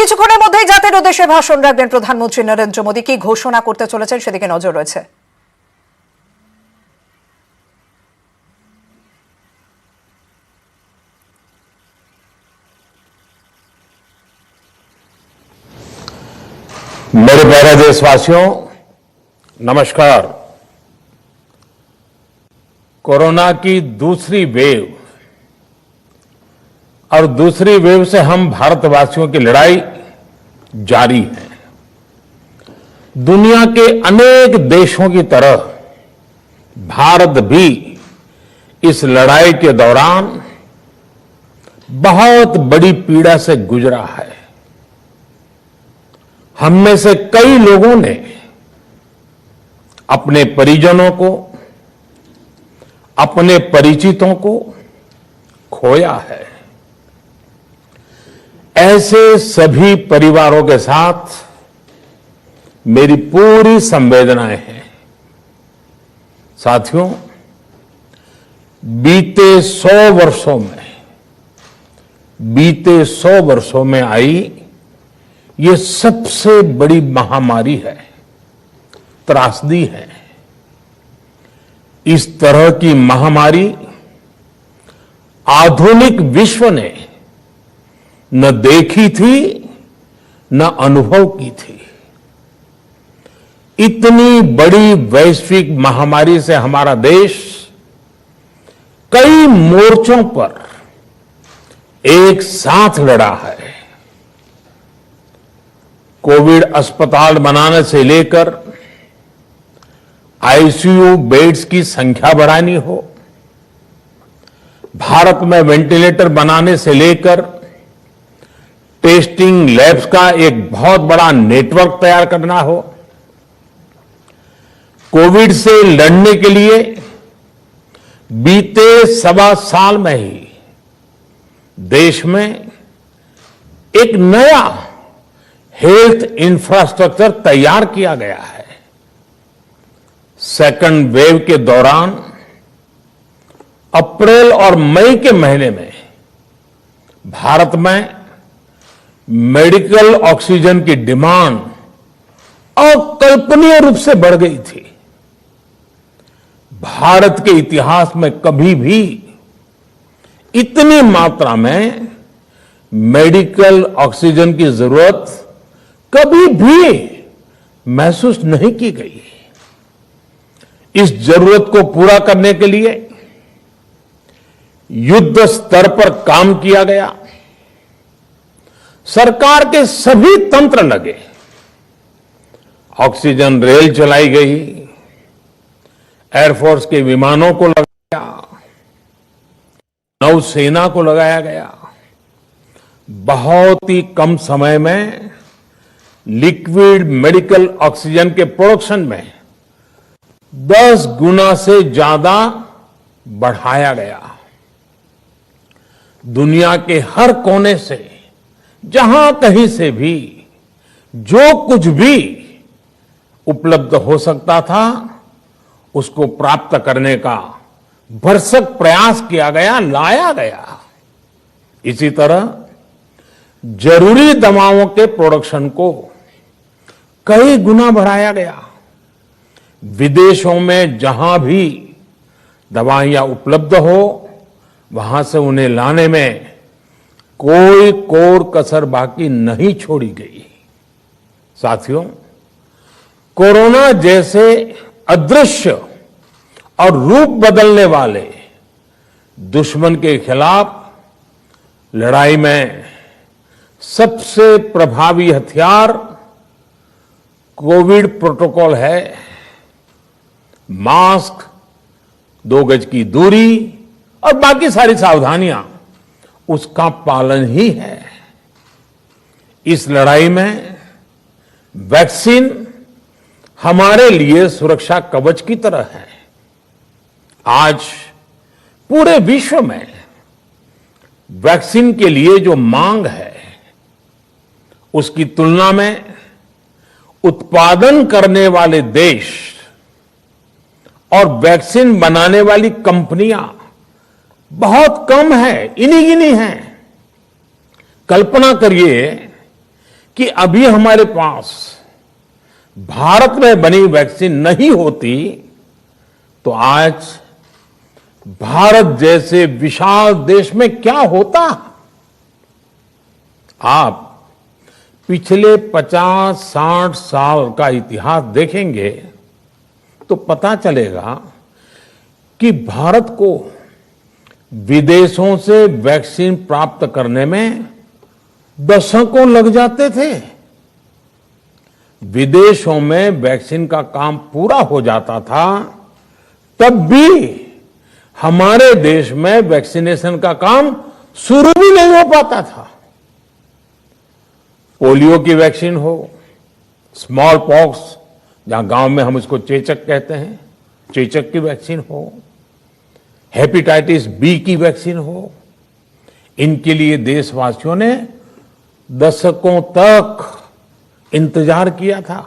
কিছুক্ষণের মধ্যেই জাতির উদ্দেশ্যে ভাষণ রাখবেন প্রধানমন্ত্রী নরেন্দ্র মোদী। কি ঘোষণা করতে চলেছেন সেদিকে নজর রয়েছে। मेरे प्यारे देशवासियों, नमस्कार। कोरोना की दूसरी वेव और दूसरी वेव से हम भारतवासियों की लड़ाई जारी है। दुनिया के अनेक देशों की तरह भारत भी इस लड़ाई के दौरान बहुत बड़ी पीड़ा से गुजरा है। हम में से कई लोगों ने अपने परिजनों को, अपने परिचितों को खोया है। ऐसे सभी परिवारों के साथ मेरी पूरी संवेदनाएं हैं। साथियों, बीते 100 वर्षों में आई ये सबसे बड़ी महामारी है, त्रासदी है। इस तरह की महामारी आधुनिक विश्व ने न देखी थी न अनुभव की थी। इतनी बड़ी वैश्विक महामारी से हमारा देश कई मोर्चों पर एक साथ लड़ा है। कोविड अस्पताल बनाने से लेकर आईसीयू बेड्स की संख्या बढ़ानी हो, भारत में वेंटिलेटर बनाने से लेकर टेस्टिंग लैब्स का एक बहुत बड़ा नेटवर्क तैयार करना हो, कोविड से लड़ने के लिए बीते 1.25 साल में ही देश में एक नया हेल्थ इंफ्रास्ट्रक्चर तैयार किया गया है। सेकंड वेव के दौरान अप्रैल और मई के महीने में भारत में मेडिकल ऑक्सीजन की डिमांड अकल्पनीय रूप से बढ़ गई थी। भारत के इतिहास में कभी भी इतनी मात्रा में मेडिकल ऑक्सीजन की जरूरत कभी भी महसूस नहीं की गई। इस जरूरत को पूरा करने के लिए युद्ध स्तर पर काम किया गया। सरकार के सभी तंत्र लगे। ऑक्सीजन रेल चलाई गई, एयरफोर्स के विमानों को लगाया, नौसेना को लगाया गया। बहुत ही कम समय में लिक्विड मेडिकल ऑक्सीजन के प्रोडक्शन में 10 गुना से ज्यादा बढ़ाया गया। दुनिया के हर कोने से, जहां कहीं से भी जो कुछ भी उपलब्ध हो सकता था उसको प्राप्त करने का भरसक प्रयास किया गया, लाया गया। इसी तरह जरूरी दवाओं के प्रोडक्शन को कई गुना बढ़ाया गया। विदेशों में जहां भी दवाइयां उपलब्ध हो वहां से उन्हें लाने में कोई कोर कसर बाकी नहीं छोड़ी गई। साथियों, कोरोना जैसे अदृश्य और रूप बदलने वाले दुश्मन के खिलाफ लड़ाई में सबसे प्रभावी हथियार कोविड प्रोटोकॉल है। मास्क, 2 गज की दूरी और बाकी सारी सावधानियां उसका पालन ही है। इस लड़ाई में वैक्सीन हमारे लिए सुरक्षा कवच की तरह है। आज पूरे विश्व में वैक्सीन के लिए जो मांग है उसकी तुलना में उत्पादन करने वाले देश और वैक्सीन बनाने वाली कंपनियां बहुत कम है, इन्हीं गिनी हैं। कल्पना करिए कि अभी हमारे पास भारत में बनी वैक्सीन नहीं होती तो आज भारत जैसे विशाल देश में क्या होता। आप पिछले 50-60 साल का इतिहास देखेंगे तो पता चलेगा कि भारत को विदेशों से वैक्सीन प्राप्त करने में दशकों लग जाते थे। विदेशों में वैक्सीन का काम पूरा हो जाता था, तब भी हमारे देश में वैक्सीनेशन का काम शुरू भी नहीं हो पाता था। पोलियो की वैक्सीन हो, स्मॉल पॉक्स, जहां गांव में हम इसको चेचक कहते हैं, चेचक की वैक्सीन हो, हेपेटाइटिस बी की वैक्सीन हो, इनके लिए देशवासियों ने दशकों तक इंतजार किया था।